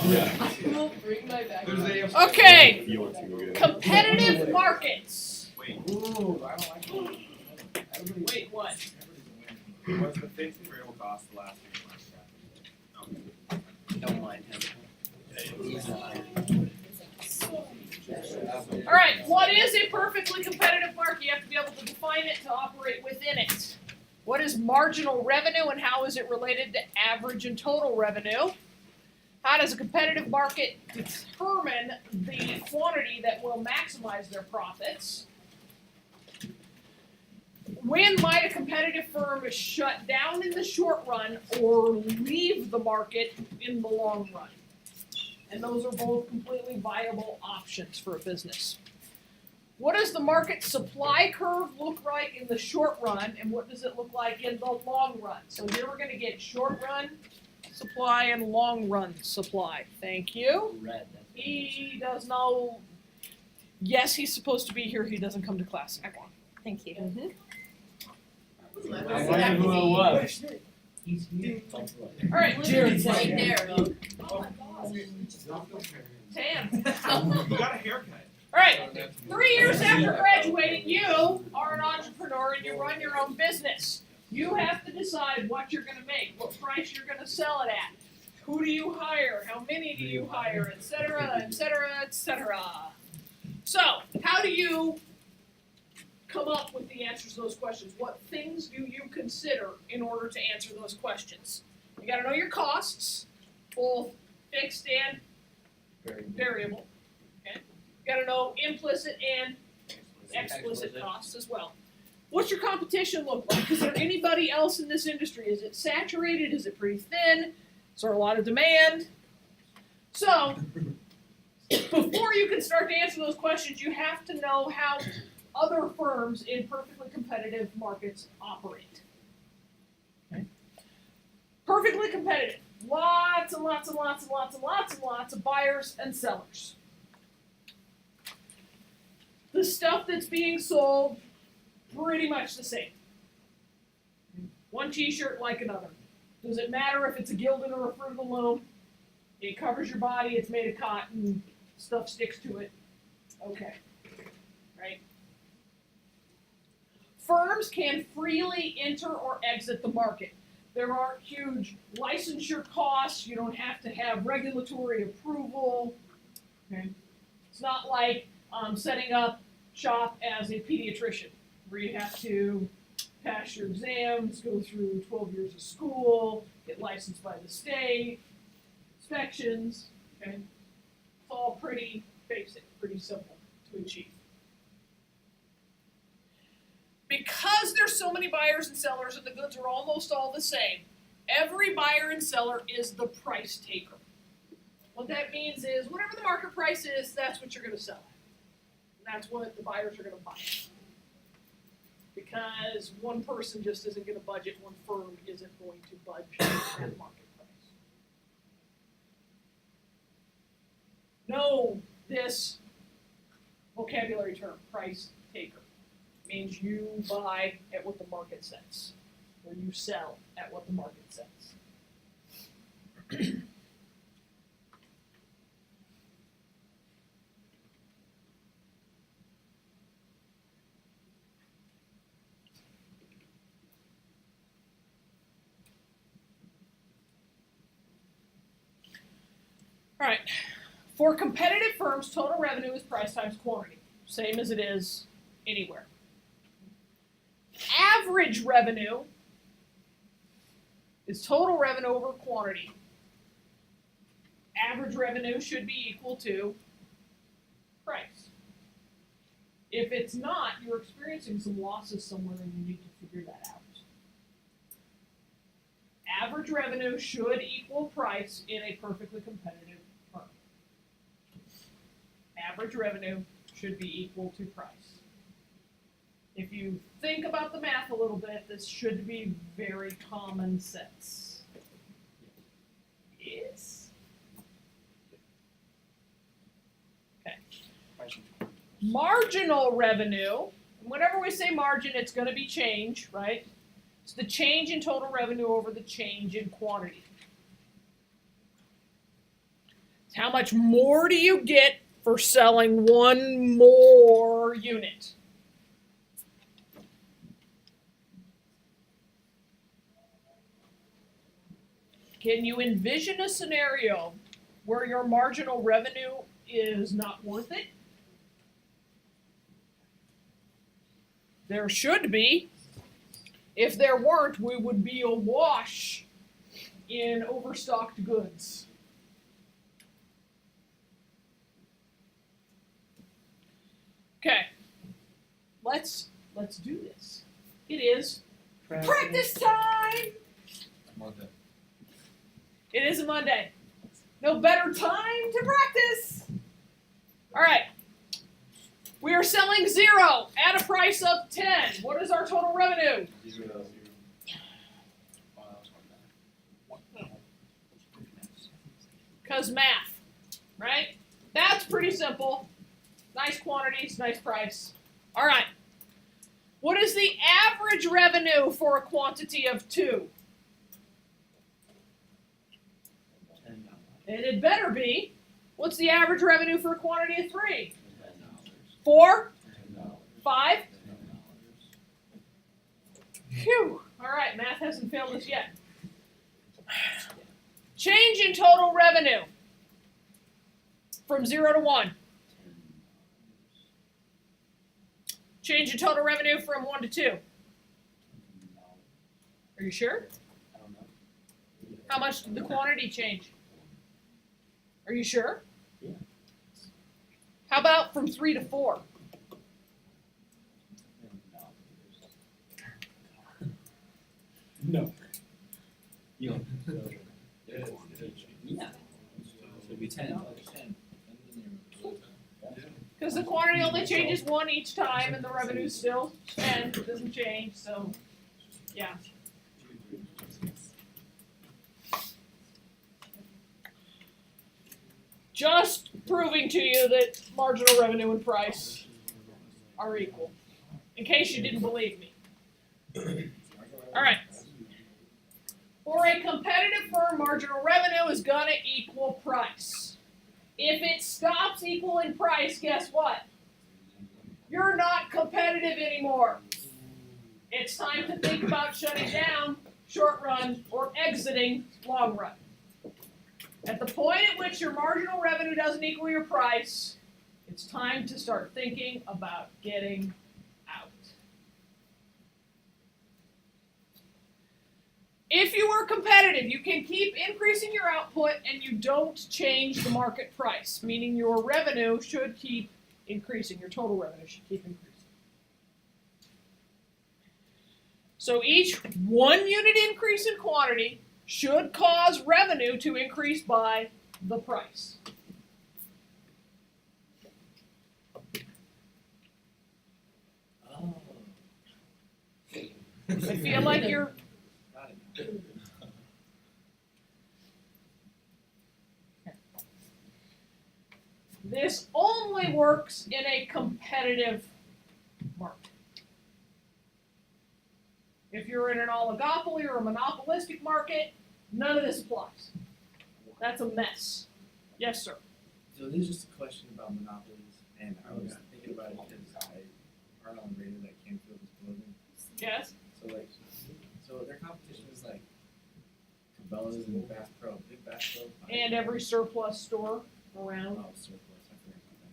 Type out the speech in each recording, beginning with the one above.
will bring my back. Okay, You want to go get it? competitive markets. Wait, Wait, what? What's the fixed and variable cost the last 3 months? don't mind him. He's not. All right, what is a perfectly competitive market? You have to be able to define it to operate within it. What is marginal revenue and how is it related to average and total revenue? How does a competitive market determine the quantity that will maximize their profits? When might a competitive firm shut down in the short run or leave the market in the long run? And those are both completely viable options for a business. What does the market supply curve look like in the short run, and what does it look like in the long run? So here we're going to get short run supply and long run supply. Thank you. Red. He does know. Yes, he's supposed to be here. He doesn't come to class anymore. Thank you. Mm-hmm. I wonder who it was. He's here. All right, Jared's right there. Oh my gosh. Tan. You got a haircut. All right, 3 years after graduating, you are an entrepreneur and you run your own business. You have to decide what you're going to make, what price you're going to sell it at, who do you hire, how many do you hire, et cetera, et cetera, et cetera. So, how do you come up with the answers to those questions? What things do you consider in order to answer those questions? You got to know your costs, both fixed and variable. Okay? You got to know implicit and explicit costs as well. What's your competition look like? Is there anybody else in this industry? Is it saturated? Is it pretty thin? Is there a lot of demand? So, before you can start to answer those questions, you have to know how other firms in perfectly competitive markets operate. Okay? Perfectly competitive. Lots and lots and lots and lots and lots and lots of buyers and sellers. The stuff that's being sold, pretty much the same. One t-shirt like another. Does it matter if it's a Gildan or a Fruit of the Loom? It covers your body, it's made of cotton, stuff sticks to it. Okay. Right? Firms can freely enter or exit the market. There aren't huge licensure costs. You don't have to have regulatory approval. Okay. It's not like setting up shop as a pediatrician, where you have to pass your exams, go through 12 years of school, get licensed by the state, inspections. Okay. It's all pretty basic, pretty simple to achieve. Because there's so many buyers and sellers and the goods are almost all the same, every buyer and seller is the price taker. What that means is whatever the market price is, that's what you're going to sell at. And that's what the buyers are going to buy. Because one person just isn't going to budget, one firm isn't going to budge at market price. Know this vocabulary term, price taker. Means you buy at what the market sets, or you sell at what the market sets. All right. For competitive firms, total revenue is price times quantity, same as it is anywhere. Average revenue is total revenue over quantity. Average revenue should be equal to price. If it's not, you're experiencing some losses somewhere and you need to figure that out. Average revenue should equal price in a perfectly competitive firm. Average revenue should be equal to price. If you think about the math a little bit, this should be very common sense. Yes? Okay. Marginal revenue, whenever we say margin, it's going to be change, right? It's the change in total revenue over the change in quantity. How much more do you get for selling one more unit? Can you envision a scenario where your marginal revenue is not worth it? There should be. If there weren't, we would be awash in overstocked goods. Okay, let's do this. It is practice time. Monday. It is a Monday. No better time to practice. All right. We are selling 0 at a price of 10. What is our total revenue? 0. Because math, right? That's pretty simple. Nice quantities, nice price. All right. What is the average revenue for a quantity of 2? And it better be. What's the average revenue for a quantity of 3? 4? 5? Phew. All right, math hasn't failed us yet. Change in total revenue from 0 to 1. Change in total revenue from 1 to 2. Are you sure? How much did the quantity change? Are you sure? Yeah. How about from 3 to 4? No. Yeah. Should be 10. Because the quantity only changes 1 each time, and the revenue's still 10. It doesn't change, so yeah. Just proving to you that marginal revenue and price are equal, in case you didn't believe me. All right. For a competitive firm, marginal revenue is going to equal price. If it stops equaling price, guess what? You're not competitive anymore. It's time to think about shutting down, short run, or exiting, long run. At the point at which your marginal revenue doesn't equal your price, it's time to start thinking about getting out. If you are competitive, you can keep increasing your output and you don't change the market price, meaning your revenue should keep increasing. Your total revenue should keep increasing. So each 1 unit increase in quantity should cause revenue to increase by the price. Oh. I feel like you're... This only works in a competitive market. If you're in an oligopoly or a monopolistic market, none of this applies. That's a mess. Yes, sir. So this is just a question about monopolies, and I was thinking about it because I heard on the radio that Mankiw was closing. Yes? So their competition is like Cabela's and Bass Pro. Big Bass Pro. And every surplus store around. Oh, surplus. I forgot about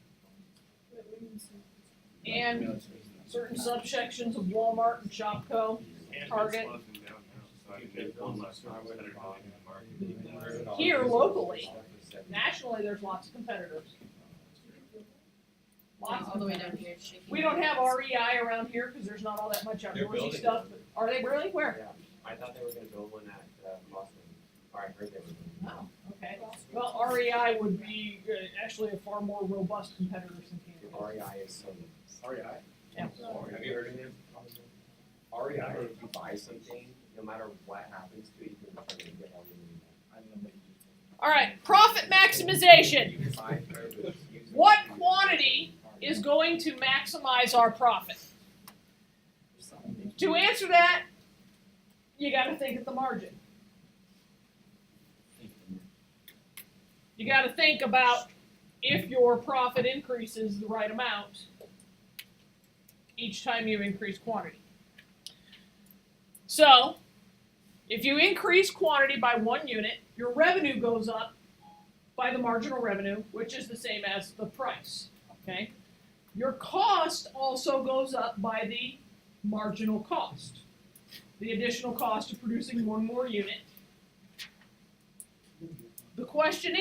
that. And certain subsections of Walmart and Chpt. Target. Here, locally, nationally, there's lots of competitors. Lots All the of way down competitors. here. We don't have REI around here because there's not all that much outdoorsy stuff. But are they really? Where? Yeah, I thought they were gonna build one at Boston, or I heard they were doing one. Oh, okay. Well, REI would be actually a far more robust competitor than Canada. REI is so. REI? Yeah. Have you heard of them? REI, if you buy something, no matter what happens to it, you can return it and get all your money back. I don't know what you just All right, profit maximization. You can buy produce using. What quantity is going to maximize our profit? To answer that, you got to think at the margin. You gotta think about if your profit increases the right amount each time you increase quantity. So, if you increase quantity by 1 unit, your revenue goes up by the marginal revenue, which is the same as the price, okay? Your cost also goes up by the marginal cost, the additional cost of producing one more unit. The question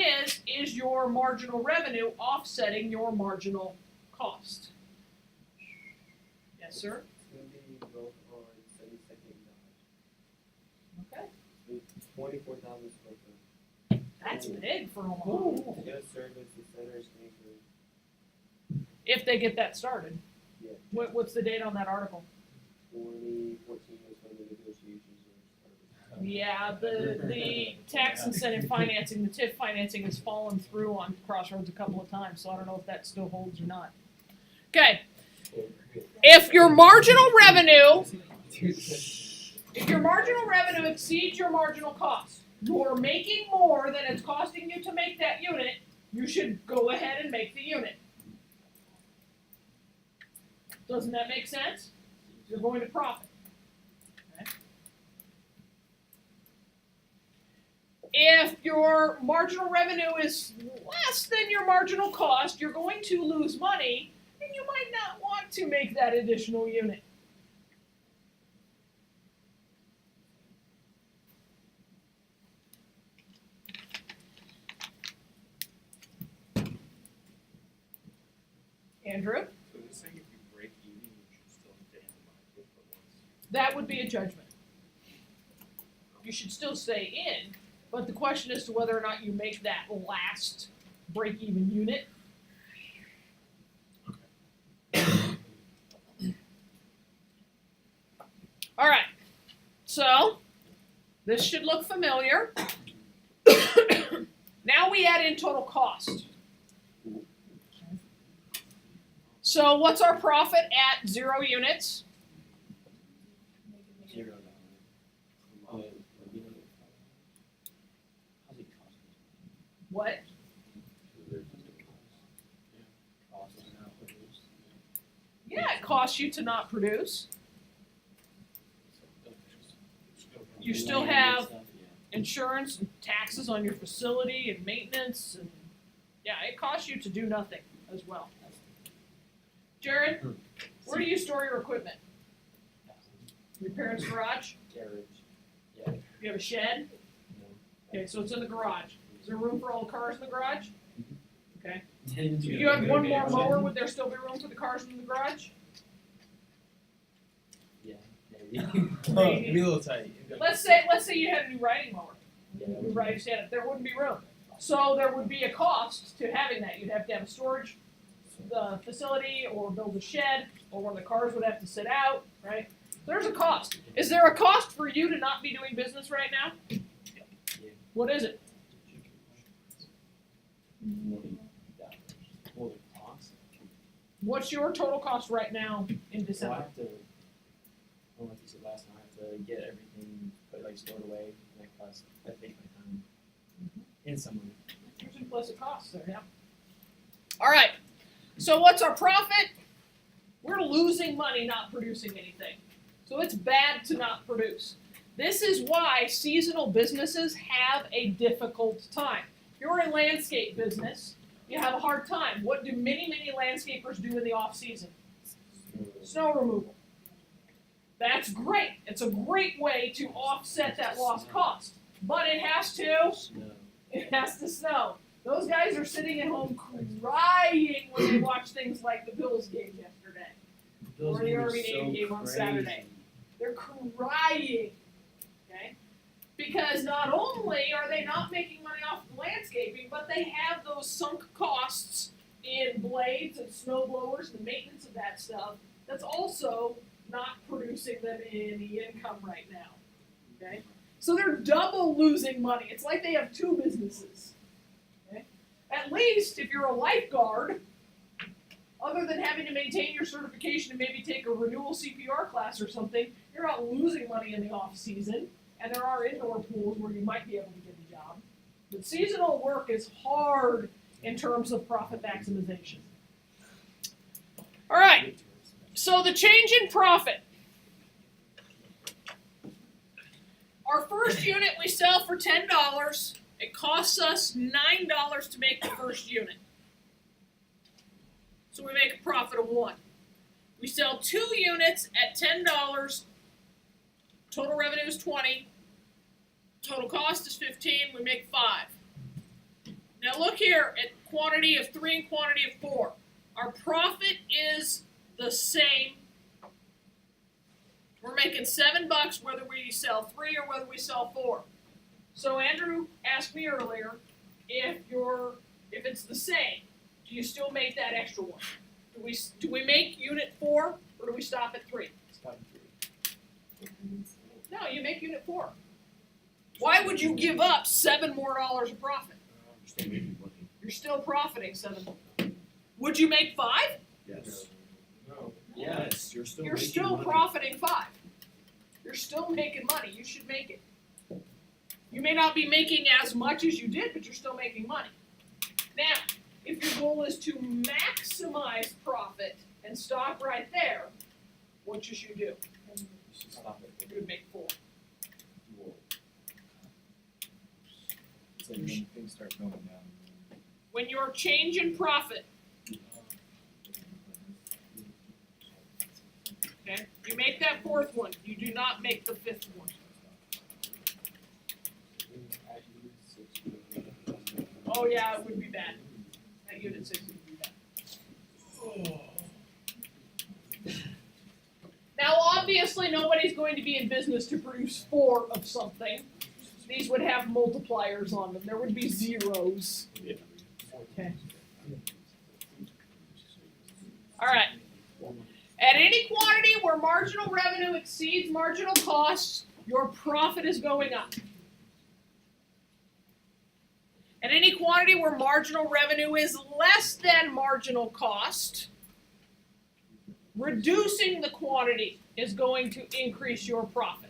is your marginal revenue offsetting your marginal cost? Yes, sir? It's gonna be built on 72nd Okay. Yard. 24,000 square foot. That's big for Omaha. It's gonna service the center sneaker. If they get that started. Yeah. What's the date on that article? 2014 was when the negotiations were started. Yeah, the tax incentive financing, the TIF financing has fallen through on Crossroads a couple of times, so I don't know if that still holds or not. Okay. If your marginal revenue exceeds your marginal cost, you're making more than it's costing you to make that unit, you should go ahead and make the unit. Doesn't that make sense? You're going to profit. Okay. If your marginal revenue is less than your marginal cost, you're going to lose money, and you might not want to make that additional unit. Andrew? So they're saying if you break even, you should still stay in the market, but once That would be a judgment. You should still stay in, but the question is to whether or not you make that last break-even unit. All right, so this should look familiar. Now we add in total cost. So what's our profit at 0 units? $0. How's it cost? What? Yeah, it costs you to not produce. You still have insurance and taxes on your facility and maintenance, and yeah, it costs you to do nothing as well. Jared, where do you store your equipment? Your parents' garage? Garage. You have a shed? Okay, so it's in the garage. Is there room for all the cars in the garage? Okay. If you have one more mower, would there still be room for the cars in the garage? Yeah, maybe. Maybe. It'd be a little tight. Let's say you had a new riding mower. New riding stand, there wouldn't be room. So there would be a cost to having that. You'd have to have a storage facility, or build a shed, or one of the cars would have to sit out, right? There's a cost. Is there a cost for you to not be doing business right now? What is it? Well, the cost. What's your total cost right now in So I December? have to, like you said last time, I have to get everything stored away, and that takes my time. And some money. There's implicit costs there, yeah. All right. So what's our profit? We're losing money not producing anything. So it's bad to not produce. This is why seasonal businesses have a difficult time. If you're a landscape business, you have a hard time. What do many landscapers do in the off season? Snow removal. That's great. It's a great way to offset that lost cost. But it has to snow. Those guys are sitting at home crying when they watch things like the Bills game yesterday. Or the Army Navy game on Saturday. They're crying. Okay? Because not only are they not making money off the landscaping, but they have those sunk costs in blades and snow blowers and the maintenance of that stuff that's also not producing them any income right now. Okay? So they're double losing money. It's like they have 2 businesses. Okay? At least if you're a lifeguard, other than having to maintain your certification and maybe take a renewal CPR class or something, you're not losing money in the off season. And there are indoor pools where you might be able to get a job But seasonal work is hard in terms of profit maximization. All right, so the change in profit. Our first unit we sell for $10. It costs us $9 to make the first unit. So we make a profit of 1. We sell 2 units at $10. Total revenue is 20. Total cost is 15. We make 5. Now look here at quantity of 3 and quantity of 4. Our profit is the same. We're making $7 whether we sell 3 or whether we sell 4. So Andrew asked me earlier if it's the same, do you still make that extra one? Do we make unit 4 or do we stop at 3? Stop at 3. No, you make unit 4. Why would you give up $7 more of profit? You're still profiting 7. Would you make 5? Yes. No. Yes, you're still You're making still money. profiting 5. You're still making money. You should make it. You may not be making as much as you did, but you're still making money. Now, if your goal is to maximize profit and stop right there, what you should do? You should stop at You would make 4. 3. So when things start going down. When your change in profit, okay, you make that 4th one. You do not make the 5th one. Oh yeah, it would be bad. That unit 6 would be bad. Now obviously nobody's going to be in business to produce 4 of something. These would have multipliers on them. There would be zeros. Okay. Alright. At any quantity where marginal revenue exceeds marginal costs, your profit is going up. At any quantity where marginal revenue is less than marginal cost, reducing the quantity is going to increase your profit.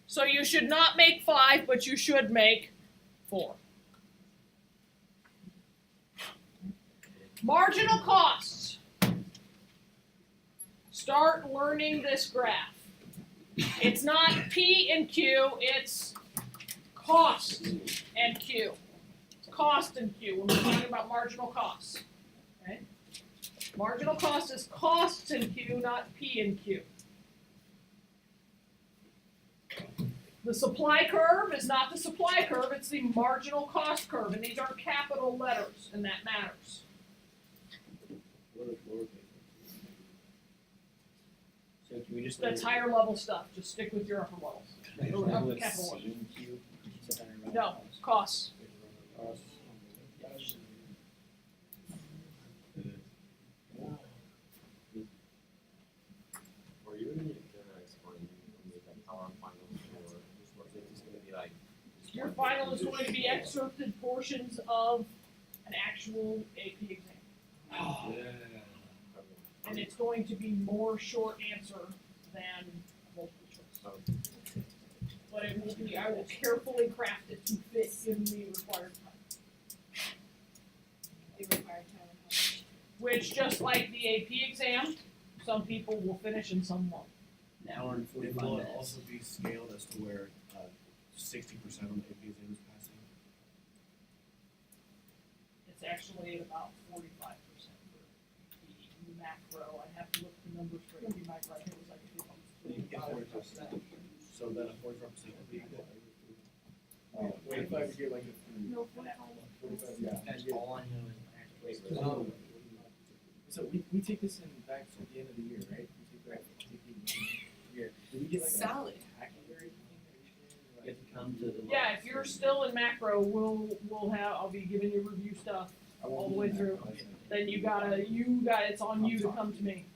So you should not make 5, but you should make 4. Marginal costs. Start learning this graph. It's not P and Q, it's cost and Q. It's cost and Q when we're talking about marginal costs. Okay? Marginal cost is costs in Q, not P and Q. The supply curve is not the supply curve, it's the marginal cost curve, and these are capital letters, and that matters. So can we just That's higher level stuff, just stick with your upper levels. Or capital letters. No, costs. Were you gonna explain like how our finals were? Or is it just gonna be like? Your final is going to be excerpted portions of an actual AP exam. And it's going to be more short answer than multiple choice. But it will be, I will carefully craft it to fit in the required time. The required time and how much? Which, just like the AP exam, some people will finish and some won't. An hour and It 45 will minutes. also be scaled as to where 60% of the AP exam is passing. It's actually at about 45% for the macro. I have to look at the numbers for AP macro. I think it was like You get 40%. So then a 45% would be good. 45 you get like a 3. No, 45. 45, yeah. That's all I know is actually. So we take this in back at the end of the year, right? We take the year. Do we get like Solid. a hack or anything? You have to come to the. Yeah, if you're still in macro, I'll be giving you review stuff all the way through. Then it's on you to come to me.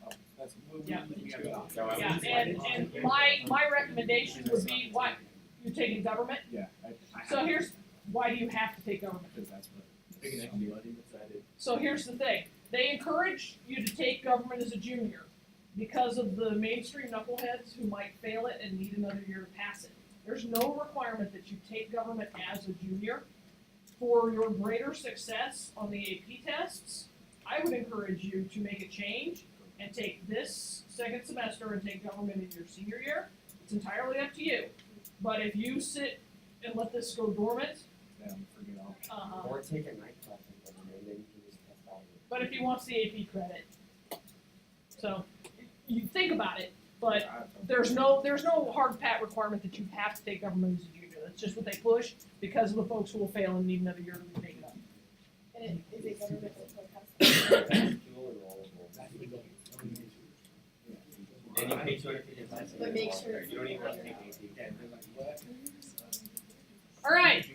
Yeah. Yeah, and my recommendation would be, what, you're taking government? Yeah. So here's, why do you have to take government? Because that's what big enough money decided. So here's the thing, they encourage you to take government as a junior because of the mainstream knuckleheads who might fail it and need another year to pass it. There's no requirement that you take government as a junior. For your greater success on the AP tests, I would encourage you to make a change and take this second semester and take government in your senior year. It's entirely up to you. But if you sit and let this go dormant, Then forget all. Or take a night class in government, and then you can just test out of it. but if he wants the AP credit. So, you think about it, but there's no hard pat requirement that you have to take government as a junior. That's just what they push because of the folks who will fail and need another year to make it up. And is it government that's like us? Fuel enrollable. And you pay $250. But make sure it's You don't even have to higher. take AP. Yeah, they're like, what? All right.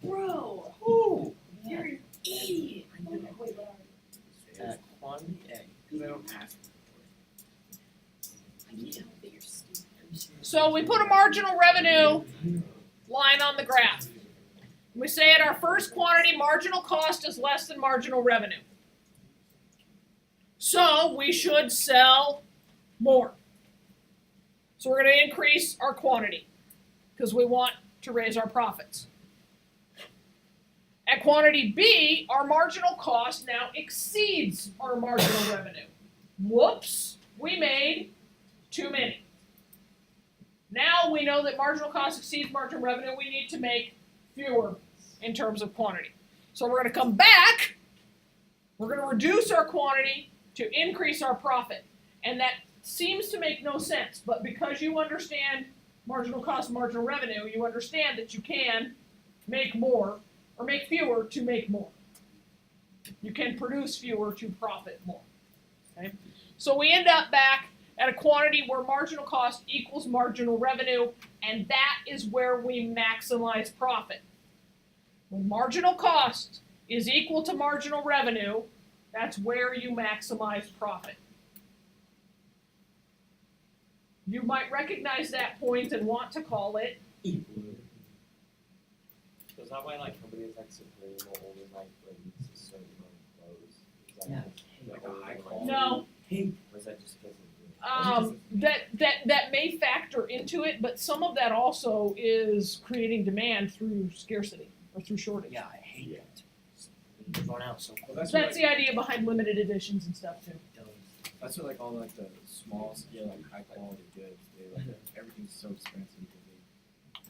Bro, Ooh. you're an idiot. Wait, what are Quantity A. Because I don't ask. I can't help that you're stupid. So we put a marginal revenue line on the graph. We say at our first quantity, marginal cost is less than marginal revenue. So we should sell more. So we're going to increase our quantity because we want to raise our profits. At quantity B, our marginal cost now exceeds our marginal revenue. Whoops, we made too many. Now we know that marginal cost exceeds marginal revenue. We need to make fewer in terms of quantity. So we're going to come back. We're going to reduce our quantity to increase our profit. And that seems to make no sense. But because you understand marginal cost and marginal revenue, you understand that you can make more or make fewer to make more. You can produce fewer to profit more. Okay? So we end up back at a quantity where marginal cost equals marginal revenue, and that is where we maximize profit. When marginal cost is equal to marginal revenue, that's where you maximize profit. You might recognize that point and want to call it So is that why like companies like Supreme will only like release a certain amount of clothes? Is that Yeah. Like a high quality. no. Or is that just because of That may factor into it, but some of that also is creating demand through scarcity or through shortage. Yeah, I hate that. It's run out so quick. Well, that's That's what, the idea behind limited editions and stuff too. that's what like all like the small scale like high quality goods. They like everything's so expensive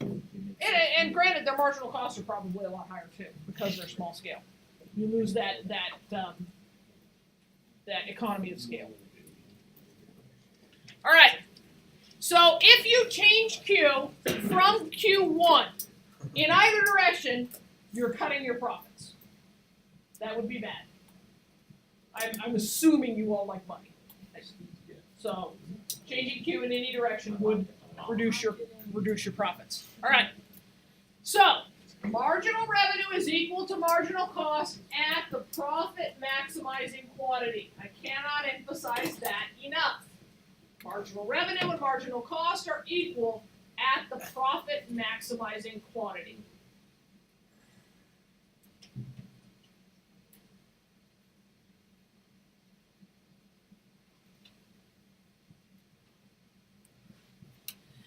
that they make And granted, their marginal costs are probably a lot higher too because they're small scale. You lose that economy of scale. All right. So if you change Q from Q1 in either direction, you're cutting your profits. That would be bad. I'm assuming you all like money. So changing Q in any direction would reduce your profits. All right. So marginal revenue is equal to marginal cost at the profit maximizing quantity. I cannot emphasize that enough. Marginal revenue and marginal cost are equal at the profit maximizing quantity.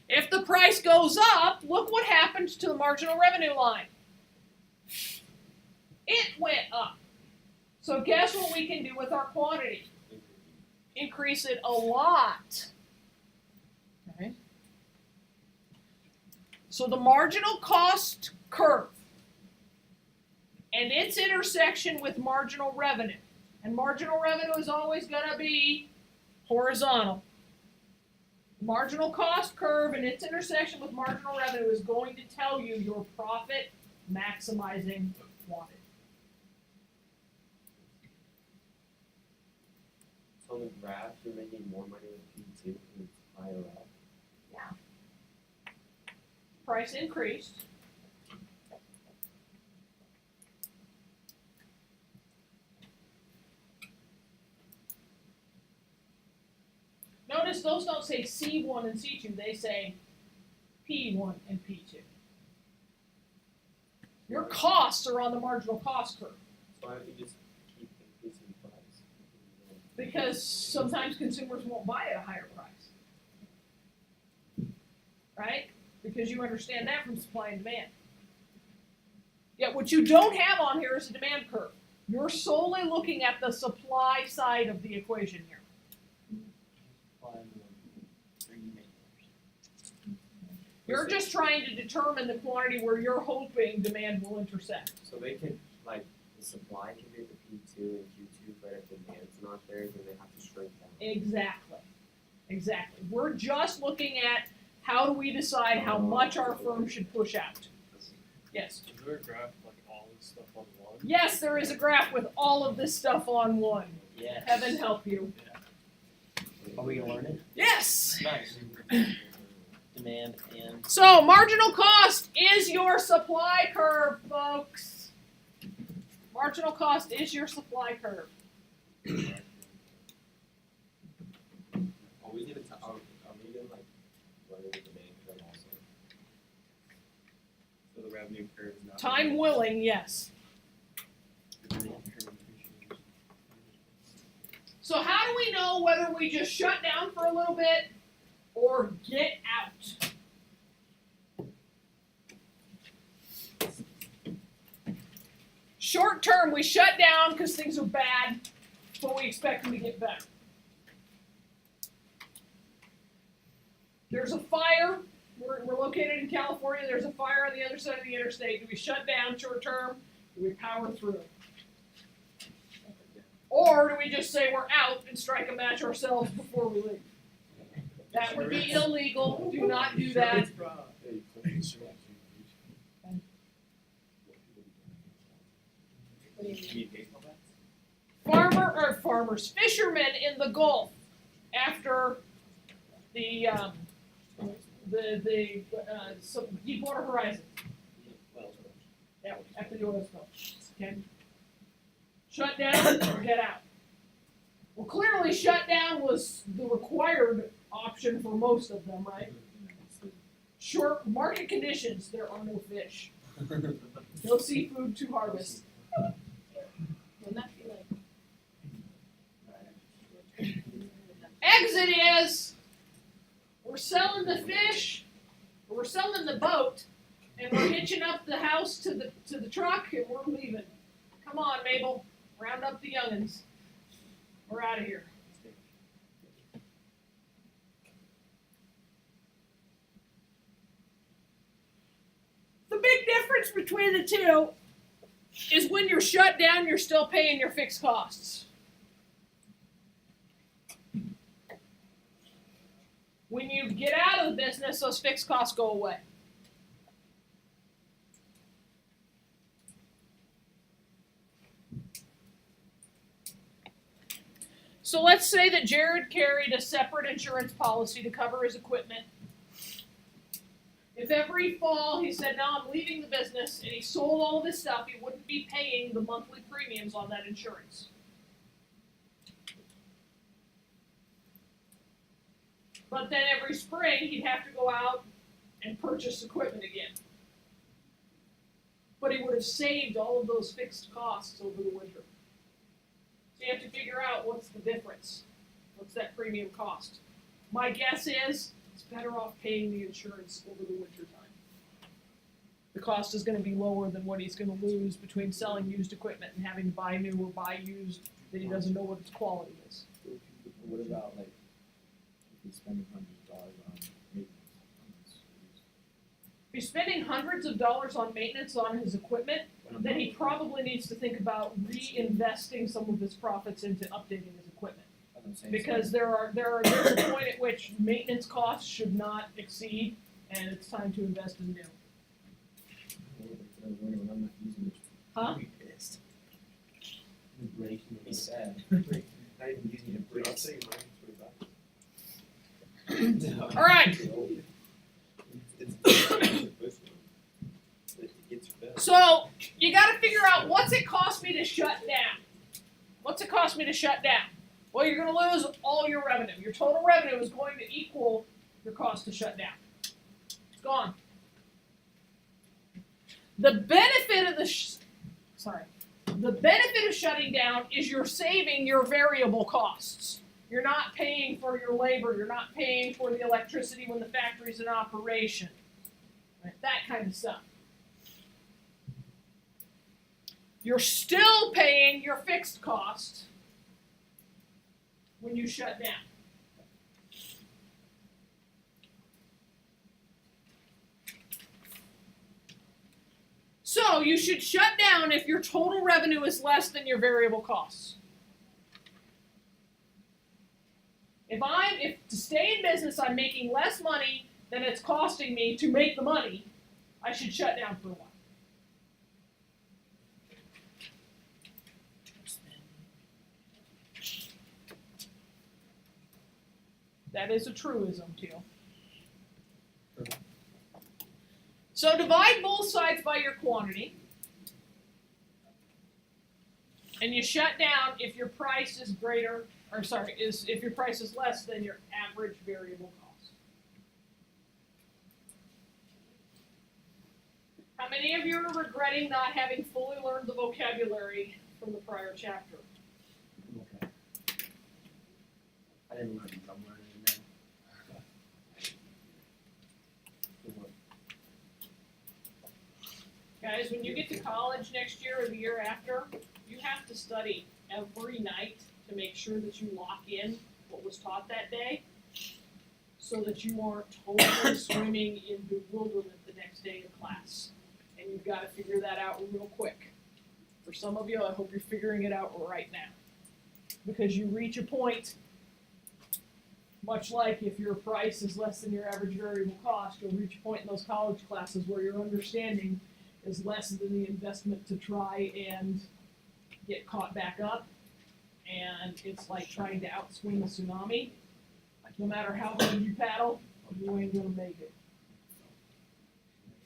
If the price goes up, look what happens to the marginal revenue line. It went up. So guess what we can do with our quantity? Increase it a lot. Okay. So the marginal cost curve and its intersection with marginal revenue. And marginal revenue is always going to be horizontal. Marginal cost curve and its intersection with marginal revenue is going to tell you your profit maximizing quantity. So on the graph, you're making more money with P2 because it's higher up. Price increased. Notice those don't say C1 and C2, they say P1 and P2. Your costs are on the marginal cost curve So why don't you just keep increasing price? because sometimes consumers won't buy at a higher price. Right? because you understand that from supply and demand. Yet what you don't have on here is a demand curve. You're solely looking at the supply side of the equation here. You're just trying to determine the quantity where you're hoping demand will intersect. So they can, like, the supply can be at the P2 and Q2, but if demand's not there, then they have to shrink down. Exactly. Exactly. We're just looking at how do we decide how much our firm should push out. Yes. Is there a graph like all this stuff on one? Yes, there is a graph with all of this stuff on one. Yes. Heaven help you. Are we gonna learn it? Yes. Nice. Demand and So marginal cost is your supply curve, folks. Marginal cost is your supply curve. Are we gonna, are we gonna, like, run the demand curve also? So the revenue curve is not. Time willing, yes. So how do we know whether we just shut down for a little bit or get out? Short term, we shut down because things are bad, but we expect them to get better. There's a fire. We're located in California. There's a fire on the other side of the interstate. Do we shut down short term? Do we power through? Or do we just say we're out and strike a match ourselves before we leave? That would be illegal. Do not do that. Fishermen in the Gulf after the Deepwater Horizon. Yeah, after the oil spill. Okay. Shut down or get out. Well, clearly, shut down was the required option for most of them, right? Short market conditions, there are no fish. No seafood to harvest. Wouldn't that be like? Exit is we're selling the fish, we're selling the boat, and we're hitching up the house to the truck, and we're leaving. Come on, Mabel, round up the youngins. We're out of here. The big difference between the two is when you're shut down, you're still paying your fixed costs. When you get out of the business, those fixed costs go away. So let's say that Jared carried a separate insurance policy to cover his equipment. If every fall he said, "No, I'm leaving the business," and he sold all of his stuff, he wouldn't be paying the monthly premiums on that insurance. But then every spring he'd have to go out and purchase equipment again. But he would have saved all of those fixed costs over the winter. So you have to figure out what's the difference. What's that premium cost? My guess is it's better off paying the insurance over the winter time. The cost is going to be lower than what he's going to lose between selling used equipment and having to buy new or buy used that he doesn't know what its quality is. What about like if he's spending $100 on maintenance? If he's spending hundreds of dollars on maintenance on his equipment, then he probably needs to think about reinvesting some of his profits into updating his equipment. Because there's a point at which maintenance costs should not exceed, and it's time to invest in new. When I'm not using it, Huh? be pissed. he's sad. Not even using it. Dude, I'll say mine All right. So you got to figure out what's it cost me to shut down. What's it cost me to shut down? Well, you're going to lose all your revenue. Your total revenue is going to equal your cost to shut down. It's gone. The benefit of the benefit of shutting down is you're saving your variable costs. You're not paying for your labor. You're not paying for the electricity when the factory's in operation. Right? That kind of stuff. You're still paying your fixed cost when you shut down. So you should shut down if your total revenue is less than your variable costs. If to stay in business I'm making less money than it's costing me to make the money, I should shut down for a while. That is a truism too. So divide both sides by your quantity. And you shut down if your price is if your price is less than your average variable cost. How many of you are regretting not having fully learned the vocabulary from the prior chapter? Okay. I didn't learn it, I'm learning it now. Guys, when you get to college next year or the year after, you have to study every night to make sure that you lock in what was taught that day so that you aren't totally swimming in bewilderment the next day in class. And you've got to figure that out real quick. For some of you, I hope you're figuring it out right now. Because you reach a point, much like if your price is less than your average variable cost, you'll reach a point in those college classes where your understanding is less than the investment to try and get caught back up. And it's like trying to outswim a tsunami. No matter how hard you paddle, you ain't gonna make it.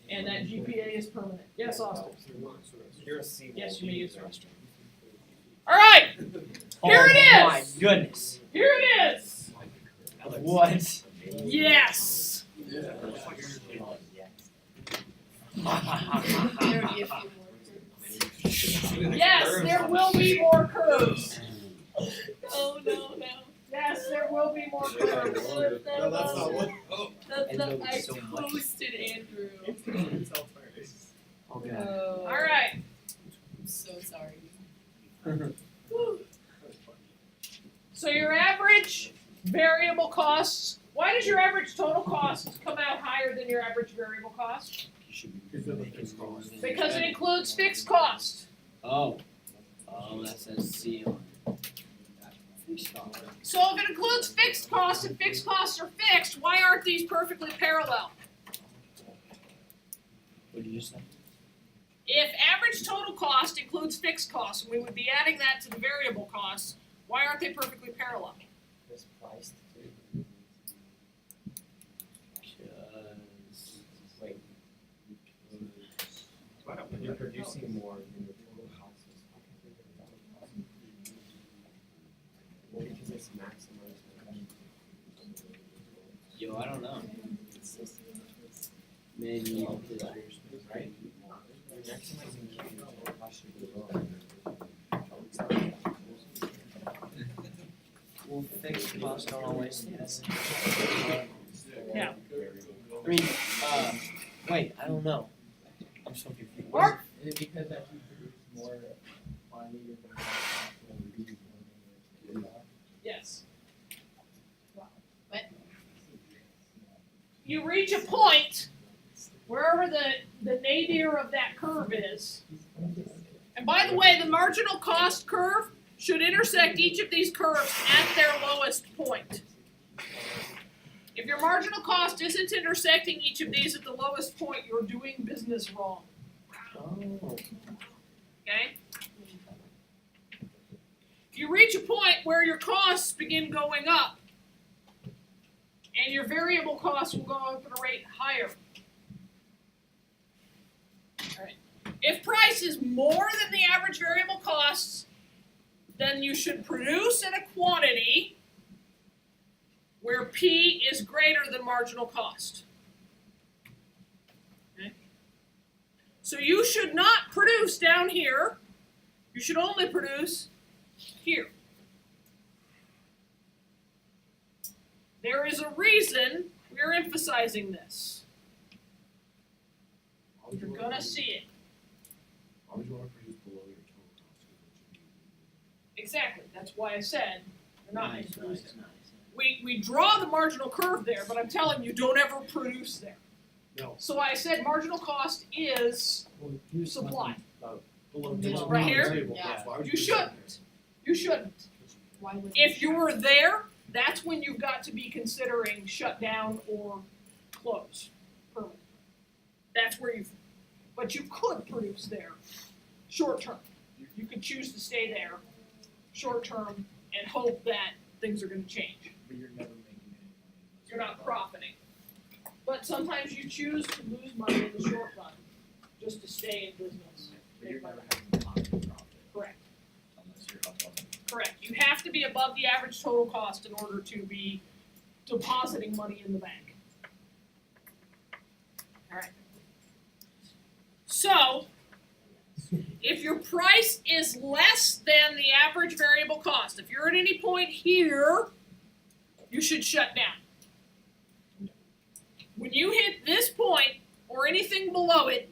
And that GPA is permanent. Yes, Austin? You're a C. Yes, you may use the restroom. All right, here it Oh my is. goodness. Here it is. What? Yes. There would be a few more. Yes, there will be more curves. Oh, no. Yes, there will be more curves. No, that's not what. That's And not, there'll be I so much. toasted Andrew. Oh god. Oh. All right. I'm so sorry. So your average variable costs. Why does your average total cost come out higher than your average variable cost? Because it includes fixed cost. Oh, that says C on it. So if it includes fixed costs and fixed costs are fixed, why aren't these perfectly parallel? What did you say? If average total cost includes fixed costs, and we would be adding that to the variable costs, why aren't they perfectly parallel? This priced too. Wait. When you're producing more than your total cost is well, because it's maximized revenue. Yo, I don't know. Maybe Right? You're maximizing your total cost should be lower. well, fixed costs don't always stay the same. Yeah. I mean, wait, I don't know. I'm so confused. Mark? Is it because that you produce more quantity of the Yes. What? You reach a point wherever the nadir of that curve is. And by the way, the marginal cost curve should intersect each of these curves at their lowest point. If your marginal cost isn't intersecting each of these at the lowest point, you're doing business wrong. Oh. Okay? You reach a point where your costs begin going up, and your variable costs will go up at a rate higher. All right. If price is more than the average variable costs, then you should produce at a quantity where P is greater than marginal cost. Okay? So you should not produce down here. You should only produce here. There is a reason we're emphasizing this. You're gonna see it. Always want to produce below your total cost. Exactly, that's why I said, they're not Nice, gonna produce nice, there. nice. We draw the marginal curve there, but I'm telling you, don't ever produce there. No. So I said marginal cost is supply. Below Right here? variable Yeah. cost. Why would You do that? shouldn't. You shouldn't. Why would? If you were there, that's when you've got to be considering shut down or close permanently. That's where but you could produce there, short term. You could choose to stay there, short term, and hope that things are gonna change. But you're never making any money. unless You're not profiting. But sometimes you choose to lose money in the short run, just to stay in business. But you're never having positive profit Correct, unless you're above it. correct. You have to be above the average total cost in order to be depositing money in the bank. Alright. So, if your price is less than the average variable cost, if you're at any point here, you should shut down. When you hit this point, or anything below it,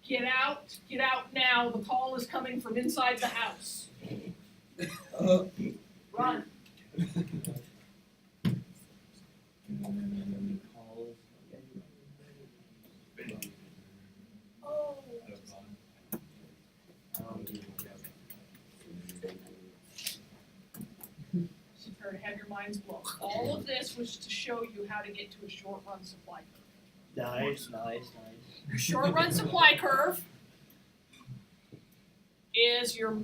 get out now, the call is coming from inside the house. Run. Oh. Prepare to have your minds blown. All of this was to show you how to get to a short run supply curve. Nice, nice, nice. Your short run supply curve is your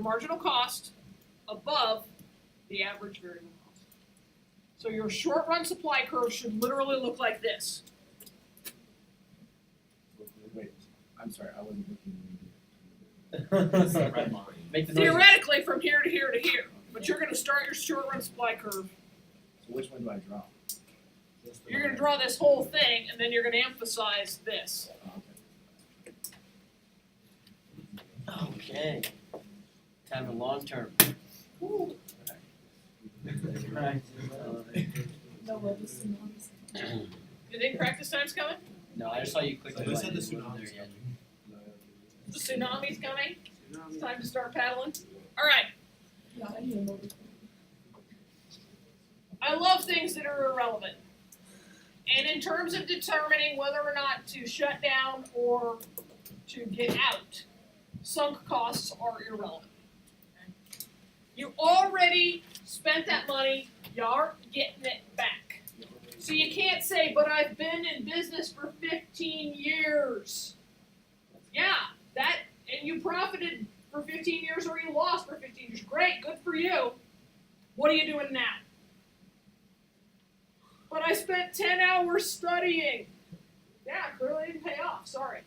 marginal cost above the average variable cost. So your short run supply curve should literally look like this. Wait, I'm sorry, I wasn't looking at red line. Make the noise. Theoretically from here to here to here. But you're gonna start your short run supply curve. So which one do I draw? You're gonna draw this whole thing and then you're gonna emphasize this. Okay. Time for long term. Ooh. Right. No, what is tsunamis? You think practice time's coming? No, I just saw you click the They button. said the It wasn't there tsunami's yet. The tsunami's coming? It's time to start paddling? Alright. Yeah, I need a motor. I love things that are irrelevant. And in terms of determining whether or not to shut down or to get out, sunk costs are irrelevant. You already spent that money, you aren't getting it back. So you can't say, but I've been in business for 15 years. Yeah, and you profited for 15 years or you lost for 15 years. Great, good for you. What are you doing now? But I spent 10 hours studying. Yeah, clearly didn't pay off, sorry.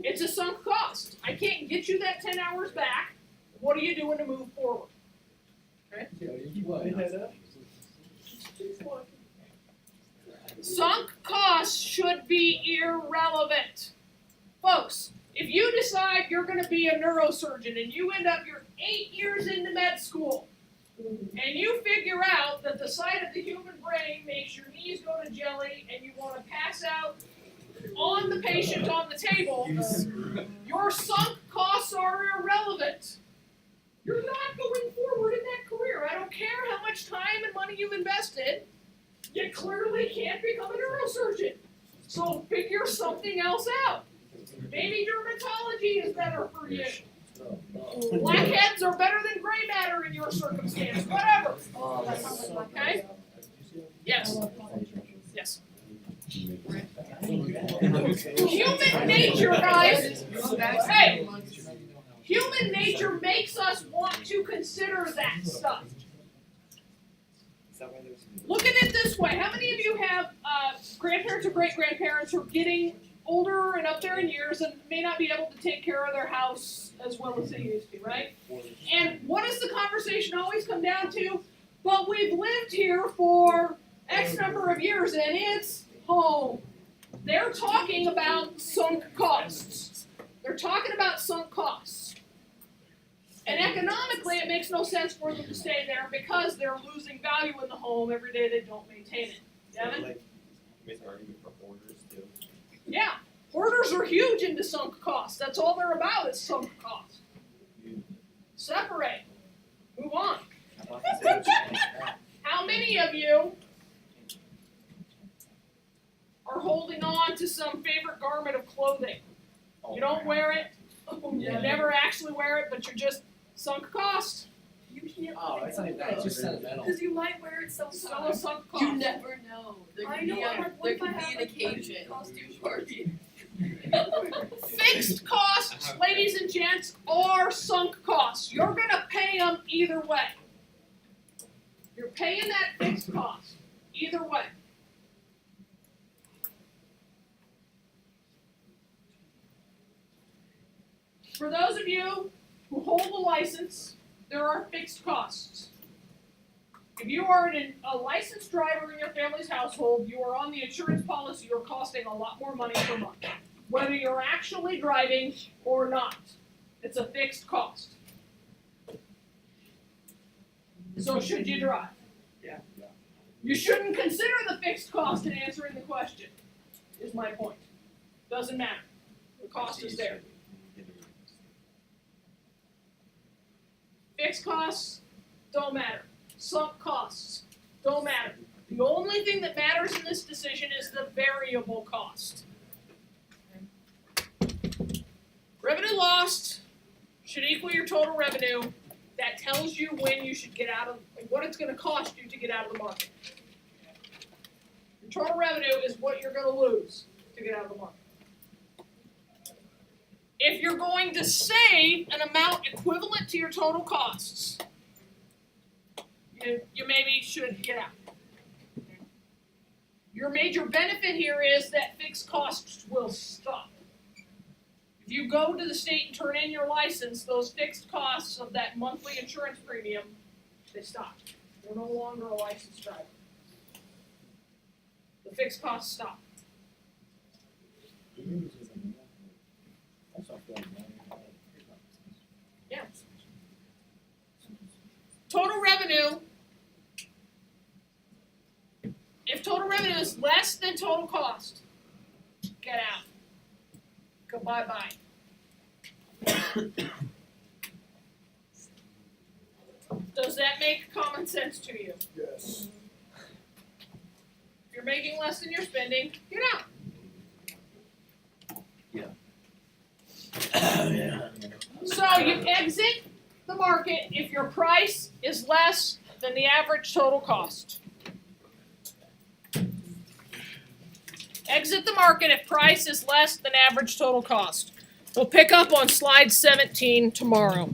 It's a sunk cost. I can't get you that 10 hours back. What are you doing to move forward? Okay? Sunk costs should be irrelevant. Folks, if you decide you're going to be a neurosurgeon and you end up, you're 8 years into med school, and you figure out that the sight of the human brain makes your knees go to jelly and you want to pass out on the patient on the table, your sunk costs are irrelevant. You're not going forward in that career. I don't care how much time and money you've invested. You clearly can't become a neurosurgeon. So figure something else out. Maybe dermatology is better for you. Blackheads are better than gray matter in your circumstance. Whatever. Oh, that sounds like Okay? Yes. Yes. Human nature, guys. Hey, human nature makes us want to consider that stuff. Look at it this way. How many of you have grandparents or great-grandparents who are getting older and up there in years and may not be able to take care of their house as well as they used to, right? And what does the conversation always come down to? But we've lived here for X number of years and it's home. They're talking about sunk costs. They're talking about sunk costs. And economically, it makes no sense for them to stay there because they're losing value in the home every day they don't maintain it. Devin? make an argument for orders too. Yeah, hoarders are huge into sunk costs. That's all they're about is sunk costs. Separate. Move on. How many of you are holding on to some favorite garment of clothing? You don't wear it, you never actually wear it, but you're just sunk cost. You can't. Oh, it's not even that, it's just sentimental. Because you might wear it Still a sometimes. sunk cost. You never know. There I could know, be I'm a, like, what there if I could be have an a occasion. Costume party. Fixed costs, ladies and gents, are sunk costs. You're gonna pay them either way. You're paying that fixed cost either way. For those of you who hold a license, there are fixed costs. If you are a licensed driver in your family's household, you are on the insurance policy, you're costing a lot more money per month. Whether you're actually driving or not, it's a fixed cost. So should you drive? Yeah. You shouldn't consider the fixed cost in answering the question, is my point. Doesn't matter. The cost is there. Fixed costs don't matter. Sunk costs don't matter. The only thing that matters in this decision is the variable cost. Revenue lost should equal your total revenue. That tells you when you should get out of, what it's going to cost you to get out of the market. Your total revenue is what you're going to lose to get out of the market. If you're going to save an amount equivalent to your total costs, you maybe should get out. Your major benefit here is that fixed costs will stop. If you go to the state and turn in your license, those fixed costs of that monthly insurance premium, they stop. You're no longer a licensed driver. The fixed costs stop. Yeah. Total revenue. If total revenue is less than total cost, get out. Go bye-bye. Does that make common sense to you? Yes. If you're making less than you're spending, get out. So you exit the market if your price is less than the average total cost. Exit the market if price is less than average total cost. We'll pick up on slide 17 tomorrow.